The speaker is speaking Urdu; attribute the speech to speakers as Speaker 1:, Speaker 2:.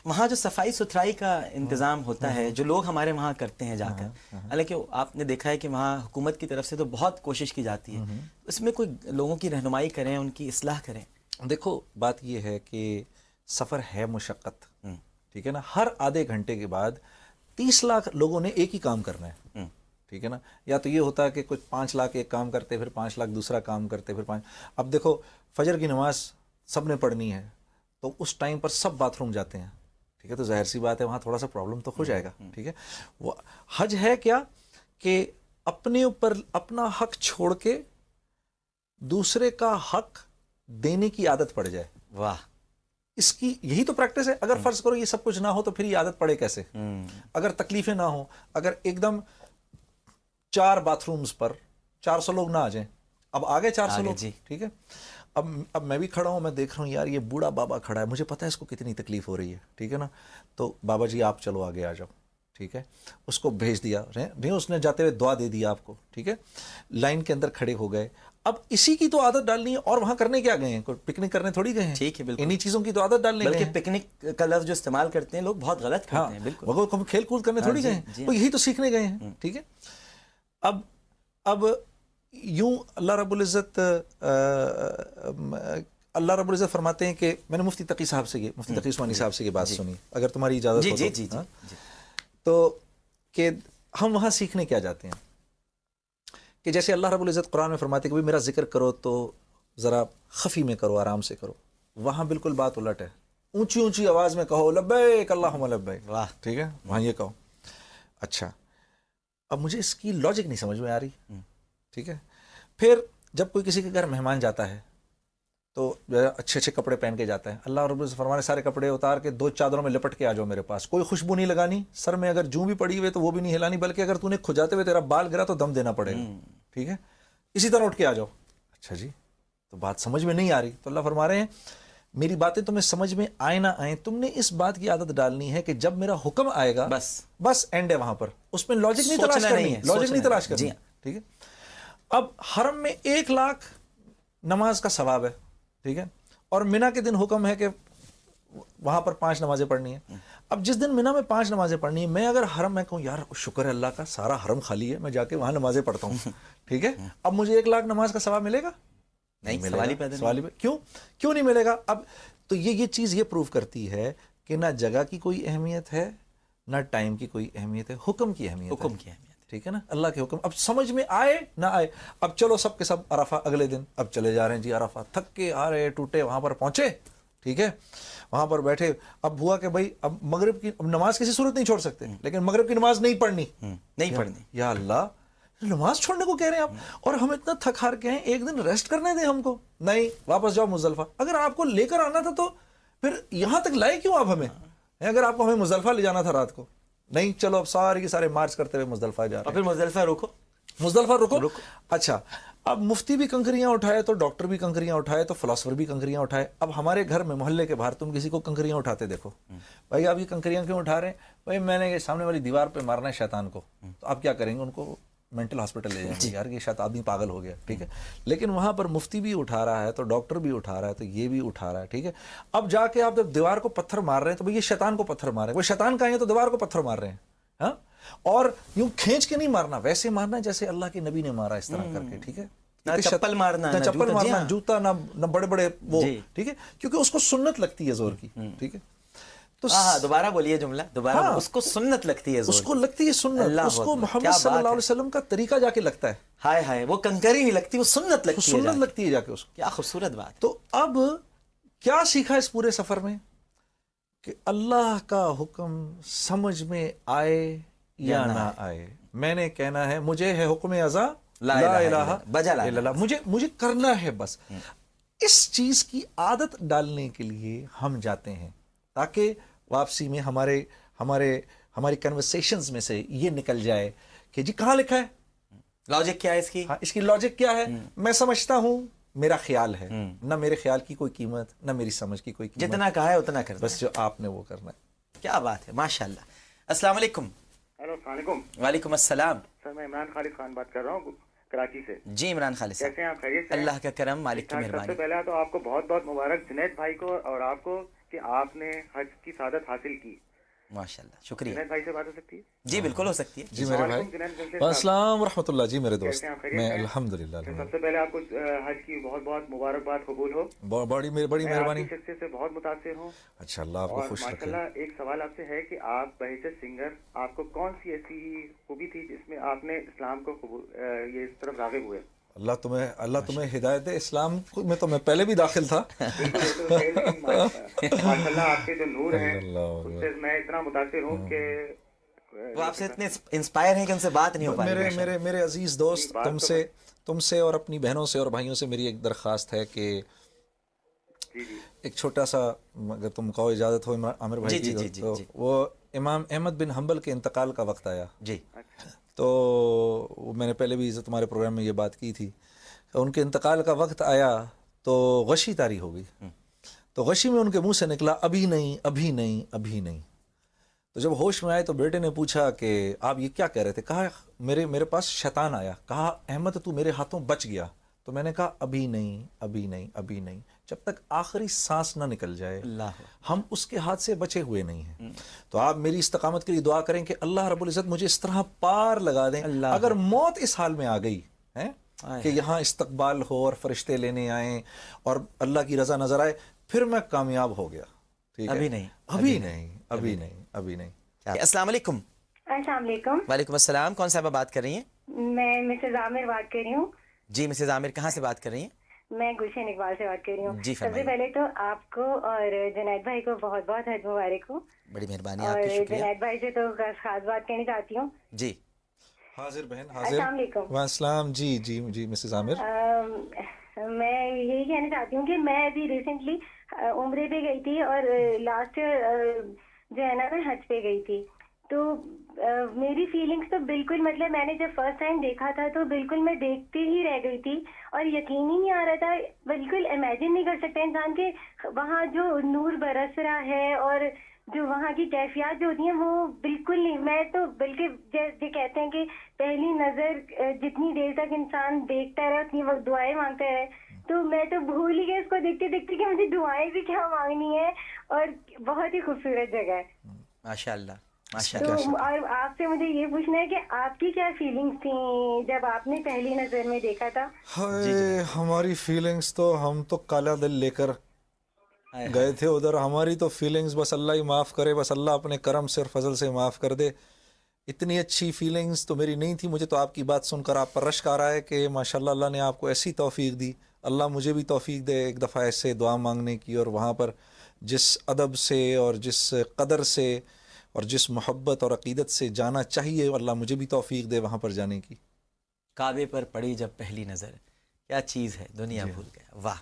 Speaker 1: وہاں جو صفائی ستھرائی کا انتظام ہوتا ہے جو لوگ ہمارے وہاں کرتے ہیں جا کر، حالانکہ آپ نے دیکھا ہے کہ وہاں حکومت کی طرف سے تو بہت کوشش کی جاتی ہے، اس میں کوئی لوگوں کی رہنمائی کریں، ان کی اصلاح کریں.
Speaker 2: دیکھو بات یہ ہے کہ سفر ہے مشقت، ٹھیک ہے نا. ہر آدھے گھنٹے کے بعد 30 لاکھ لوگوں نے ایک ہی کام کرنا ہے، ٹھیک ہے نا. یا تو یہ ہوتا ہے کہ کچھ 5 لاکھ ایک کام کرتے، پھر 5 لاکھ دوسرا کام کرتے، پھر 5. اب دیکھو فجر کی نماز سب نے پڑھنی ہے تو اس ٹائم پر سب باتھ روم جاتے ہیں، ٹھیک ہے. تو ظاہر سی بات ہے وہاں تھوڑا سا پرابلم تو ہو جائے گا، ٹھیک ہے. وہ حج ہے کیا کہ اپنے اوپر اپنا حق چھوڑ کے دوسرے کا حق دینے کی عادت پڑ جائے.
Speaker 1: واہ،
Speaker 2: اس کی یہی تو پریکٹس ہے. اگر فرض کرو یہ سب کچھ نہ ہو تو پھر یہ عادت پڑے کیسے؟ اگر تکلیفیں نہ ہوں، اگر ایک دم 4 باتھ رومز پر 400 لوگ نہ آ جائیں. اب آگے 400 لوگ، ٹھیک ہے. اب میں بھی کھڑا ہوں، میں دیکھ رہا ہوں یار یہ بوڑھا بابا کھڑا ہے، مجھے پتا ہے اس کو کتنی تکلیف ہو رہی ہے، ٹھیک ہے نا. تو بابا جی آپ چلو آگے آ جاؤ، ٹھیک ہے. اس کو بھیج دیا نہیں، اس نے جاتے ہوئے دعا دے دیا آپ کو، ٹھیک ہے. لائن کے اندر کھڑے ہو گئے. اب اسی کی تو عادت ڈالنی ہے. اور وہاں کرنے کیا گئے ہیں؟ کوئی پکنک کرنے تھوڑی گئے ہیں،
Speaker 1: ٹھیک ہے، بالکل.
Speaker 2: انہی چیزوں کی تو عادت ڈالنے گئے ہیں.
Speaker 1: بلکہ پکنک کا لفظ جو استعمال کرتے ہیں لوگ بہت غلط کرتے ہیں. بالکل،
Speaker 2: وہ کھیل کود کرنے تھوڑی گئے ہیں، وہ یہی تو سیکھنے گئے ہیں، ٹھیک ہے. اب یوں اللہ رب العزت فرماتے ہیں کہ میں نے مفتی تقی عثمانی صاحب سے یہ بات سنی، اگر تمہاری اجازت ہو تو. تو کہ ہم وہاں سیکھنے کیا جاتے ہیں کہ جیسے اللہ رب العزت قرآن میں فرماتے ہیں کہ میرا ذکر کرو تو ذرا خفی میں کرو، آرام سے کرو. وہاں بالکل بات الٹ ہے. اونچی اونچی آواز میں کہو لبیک اللہم لبیک، واہ، ٹھیک ہے. وہاں یہ کہو. اچھا، اب مجھے اس کی لاجک نہیں سمجھ میں آ رہی، ٹھیک ہے. پھر جب کوئی کسی کے گھر مہمان جاتا ہے تو اچھے اچھے کپڑے پہن کے جاتا ہے. اللہ رب العزت فرمانے سارے کپڑے اتار کے 2 چادروں میں لپٹ کے آ جاؤ میرے پاس. کوئی خوشبو نہیں لگانی، سر میں اگر جوں بھی پڑی ہوئے تو وہ بھی نہیں ہلانی، بلکہ اگر تو نے کھجاتے ہوئے تیرا بال گرا تو دم دینا پڑے گا، ٹھیک ہے. اسی طرح اٹھ کے آ جاؤ. اچھا جی، تو بات سمجھ میں نہیں آ رہی. تو اللہ فرما رہے ہیں میری باتیں تمہیں سمجھ میں آئے نہ آئیں، تم نے اس بات کی عادت ڈالنی ہے کہ جب میرا حکم آئے گا بس اینڈ ہے وہاں پر. اس میں لاجک نہیں تلاش کرنی ہے، لاجک نہیں تلاش کرنی، ٹھیک ہے. اب حرم میں 1 لاکھ نماز کا ثواب ہے، ٹھیک ہے. اور مینا کے دن حکم ہے کہ وہاں پر 5 نمازیں پڑھنی ہیں. اب جس دن مینا میں 5 نمازیں پڑھنی ہیں، میں اگر حرم میں کہوں یار شکر ہے اللہ کا سارا حرم خالی ہے، میں جا کے وہاں نمازیں پڑھتا ہوں، ٹھیک ہے. اب مجھے 1 لاکھ نماز کا ثواب ملے گا؟ نہیں ملے گا. کیوں نہیں ملے گا؟ اب تو یہ چیز یہ پروف کرتی ہے کہ نہ جگہ کی کوئی اہمیت ہے، نہ ٹائم کی کوئی اہمیت ہے، حکم کی اہمیت ہے، ٹھیک ہے نا. اللہ کے حکم اب سمجھ میں آئے نہ آئے. اب چلو سب کے سب عرفہ اگلے دن اب چلے جا رہے ہیں جی عرفہ، تھک کے آ رہے ٹوٹے، وہاں پر پہنچے، ٹھیک ہے. وہاں پر بیٹھے. اب ہوا کہ بھائی اب مغرب کی نماز کسی صورت نہیں چھوڑ سکتے، لیکن مغرب کی نماز نہیں پڑھنی. یا اللہ نماز چھوڑنے کو کہہ رہے ہیں آپ، اور ہم اتنا تھک ہار کے ہیں، ایک دن ریسٹ کرنے دیں ہم کو. نہیں، واپس جاؤ مزدلفہ. اگر آپ کو لے کر آنا تھا تو پھر یہاں تک لائے کیوں آپ ہمیں؟ اگر آپ کو ہمیں مزدلفہ لے جانا تھا رات کو، نہیں چلو اب سارے کے سارے مارچ کرتے ہوئے مزدلفہ جا رہے ہیں. اور
Speaker 1: پھر مزدلفہ رکو.
Speaker 2: اچھا، اب مفتی بھی کنکریاں اٹھائے تو ڈاکٹر بھی کنکریاں اٹھائے تو فلاسفر بھی کنکریاں اٹھائے. اب ہمارے گھر میں محلے کے باہر تم کسی کو کنکریاں اٹھاتے دیکھو، بھائی آپ یہ کنکریاں کیوں اٹھا رہے ہیں؟ بھائی میں نے سامنے والی دیوار پہ مارنا ہے شیطان کو. تو آپ کیا کریں گے؟ ان کو مینٹل ہاسپٹل لے جائیں گے، یار یہ شاید آدمی پاگل ہو گیا، ٹھیک ہے. لیکن وہاں پر مفتی بھی اٹھا رہا ہے تو ڈاکٹر بھی اٹھا رہا ہے تو یہ بھی اٹھا رہا ہے، ٹھیک ہے. اب جا کے آپ جب دیوار کو پتھر مار رہے ہیں تو بھئی یہ شیطان کو پتھر مار رہے ہیں. وہ شیطان کہیں تو دیوار کو پتھر مار رہے ہیں، ہاں. اور یوں کھینچ کے نہیں مارنا، ویسے مارنا ہے جیسے اللہ کے نبی نے مارا، اس طرح کر کے، ٹھیک ہے.
Speaker 1: نہ چپل مارنا،
Speaker 2: جوتا نہ بڑے بڑے وہ، ٹھیک ہے، کیونکہ اس کو سنت لگتی ہے زور کی، ٹھیک ہے. تو
Speaker 1: دوبارہ بولیے جملہ دوبارہ. اس کو سنت لگتی ہے،
Speaker 2: اس کو لگتی ہے سنت، اس کو محمد صلی اللہ علیہ وسلم کا طریقہ جا کے لگتا ہے.
Speaker 1: ہائے ہائے، وہ کنکری نہیں لگتی، وہ سنت لگتی ہے،
Speaker 2: سنت لگتی ہے جا کے اس کو.
Speaker 1: کیا خوبصورت بات.
Speaker 2: تو اب کیا سیکھا اس پورے سفر میں؟ کہ اللہ کا حکم سمجھ میں آئے یا نہ آئے، میں نے کہنا ہے مجھے ہے حکم ازا لا الہ الا اللہ، مجھے کرنا ہے بس. اس چیز کی عادت ڈالنے کے لیے ہم جاتے ہیں تاکہ واپسی میں ہماری کنورسیشنز میں سے یہ نکل جائے کہ جی کہاں لکھا ہے،
Speaker 1: لاجک کیا ہے اس کی،
Speaker 2: اس کی لاجک کیا ہے. میں سمجھتا ہوں، میرا خیال ہے، نہ میرے خیال کی کوئی قیمت، نہ میری سمجھ کی کوئی قیمت،
Speaker 1: جتنا کہا ہے اتنا کرنا،
Speaker 2: بس جو آپ نے وہ کرنا ہے.
Speaker 1: کیا بات ہے، ماشاءاللہ. السلام علیکم.
Speaker 3: ہیلو، السلام علیکم.
Speaker 1: وعلیکم السلام.
Speaker 3: سر میں عمران خالد خان بات کر رہا ہوں کراچی سے.
Speaker 1: جی عمران خالد صاحب،
Speaker 3: کیسے ہیں آپ؟ خیریت سے؟
Speaker 1: اللہ کا کرم، مالک کی مہربانی.
Speaker 3: سب سے پہلے تو آپ کو بہت بہت مبارک، جنید بھائی کو اور آپ کو کہ آپ نے حج کی سعادت حاصل کی.
Speaker 1: ماشاءاللہ، شکریہ.
Speaker 3: جنید بھائی سے بات ہو سکتی ہے؟
Speaker 1: جی بالکل ہو سکتی ہے.
Speaker 2: جی میرے بھائی، السلام ورحمۃ اللہ. جی میرے دوست، میں الحمدللہ.
Speaker 3: سب سے پہلے آپ کو حج کی بہت بہت مبارکباد قبول ہو.
Speaker 2: بڑی مہربانی.
Speaker 3: میں شخصیت سے بہت متاثر ہوں.
Speaker 2: اچھا، اللہ آپ کو خوش رکھے.
Speaker 3: ماشاءاللہ ایک سوال آپ سے ہے کہ آپ بحیثیت سنگر آپ کو کون سی ایسی خوبی تھی جس میں آپ نے اسلام کو یہ اس طرف راغب ہوئے؟
Speaker 2: اللہ تمہیں ہدایت دے. اسلام میں تو میں پہلے بھی داخل تھا.
Speaker 3: ماشاءاللہ آپ کے جو نور ہیں ان سے میں اتنا متاثر ہوں کہ
Speaker 1: وہ آپ سے اتنے انسپائر ہیں کہ ان سے بات نہیں ہو پا رہی.
Speaker 2: میرے عزیز دوست، تم سے اور اپنی بہنوں سے اور بھائیوں سے میری ایک درخواست ہے کہ ایک چھوٹا سا، اگر تم کہو اجازت ہو عامر بھائی کی، تو وہ امام احمد بن حنبل کے انتقال کا وقت آیا.
Speaker 1: جی.
Speaker 2: تو میں نے پہلے بھی تمہارے پروگرام میں یہ بات کی تھی. ان کے انتقال کا وقت آیا تو غشی طاری ہو گئی. تو غشی میں ان کے منہ سے نکلا ابھی نہیں ابھی نہیں ابھی نہیں. تو جب ہوش میں آئے تو بیٹے نے پوچھا کہ آپ یہ کیا کہہ رہے تھے؟ کہا میرے پاس شیطان آیا، کہا احمد تو میرے ہاتھوں بچ گیا. تو میں نے کہا ابھی نہیں ابھی نہیں ابھی نہیں، جب تک آخری سانس نہ نکل جائے ہم اس کے ہاتھ سے بچے ہوئے نہیں ہیں. تو آپ میری استقامت کے لیے دعا کریں کہ اللہ رب العزت مجھے اس طرح پار لگا دیں. اگر موت اس حال میں آ گئی ہے کہ یہاں استقبال ہو اور فرشتے لینے آئیں اور اللہ کی رضا نظر آئے، پھر میں کامیاب ہو گیا. ٹھیک ہے، ابھی نہیں ابھی نہیں ابھی نہیں ابھی نہیں.
Speaker 1: السلام علیکم.
Speaker 4: السلام علیکم.
Speaker 1: وعلیکم السلام. کون صاحبہ بات کر رہی ہیں؟
Speaker 4: میں مسز عامر بات کر رہی ہوں.
Speaker 1: جی مسز عامر، کہاں سے بات کر رہی ہیں؟
Speaker 4: میں گلشن اقبال سے بات کر رہی ہوں.
Speaker 1: جی
Speaker 4: سب سے پہلے تو آپ کو اور جنید بھائی کو بہت بہت حج مبارک ہو.
Speaker 1: بڑی مہربانی آپ
Speaker 4: اور
Speaker 1: کی، شکریہ.
Speaker 4: جنید بھائی سے تو خاص بات کہنی چاہتی ہوں.
Speaker 1: جی
Speaker 2: حاضر بہن حاضر.
Speaker 4: السلام علیکم.
Speaker 2: وعلیکم السلام. جی جی جی مسز عامر،
Speaker 4: میں یہی کہنا چاہتی ہوں کہ میں ابھی ریسنٹلی عمرے پہ گئی تھی اور لاسٹ جو ہے نا میں حج پہ گئی تھی. تو میری فیلنگس تو بالکل، مطلب میں نے جب فرسٹ ٹائم دیکھا تھا تو بالکل میں دیکھتے ہی رہ گئی تھی اور یقین ہی نہیں آ رہا تھا. بالکل امیجن نہیں کر سکتا انسان کہ وہاں جو نور برس رہا ہے اور جو وہاں کی کیفیات جو ہوتی ہیں وہ بالکل نہیں. میں تو بلکہ جیسے کہتے ہیں کہ پہلی نظر جتنی دیر تک انسان دیکھتا رہے اتنی وقت دعائیں مانگتا ہے. تو میں تو بھول ہی گئی اس کو دیکھتے دیکھتے کہ مجھے دعائیں بھی کیا مانگنی ہے. اور بہت ہی خوبصورت جگہ ہے.
Speaker 1: ماشاء اللہ.
Speaker 4: تو اور آپ سے مجھے یہ پوچھنا ہے کہ آپ کی کیا فیلنگس تھیں جب آپ نے پہلی نظر میں دیکھا تھا؟
Speaker 2: ہماری فیلنگس تو، ہم تو کالا دل لے کر گئے تھے ادھر. ہماری تو فیلنگس بس اللہ ہی معاف کرے، بس اللہ اپنے کرم سے اور فضل سے معاف کر دے. اتنی اچھی فیلنگس تو میری نہیں تھی. مجھے تو آپ کی بات سن کر آپ پر رشک آ رہا ہے کہ ماشاءاللہ اللہ نے آپ کو ایسی توفیق دی. اللہ مجھے بھی توفیق دے ایک دفعہ ایسے دعا مانگنے کی، اور وہاں پر جس ادب سے اور جس قدر سے اور جس محبت اور عقیدت سے جانا چاہیے، اللہ مجھے بھی توفیق دے وہاں پر جانے کی.
Speaker 1: کعبے پر پڑی جب پہلی نظر، کیا چیز ہے دنیا بھول گیا. واہ.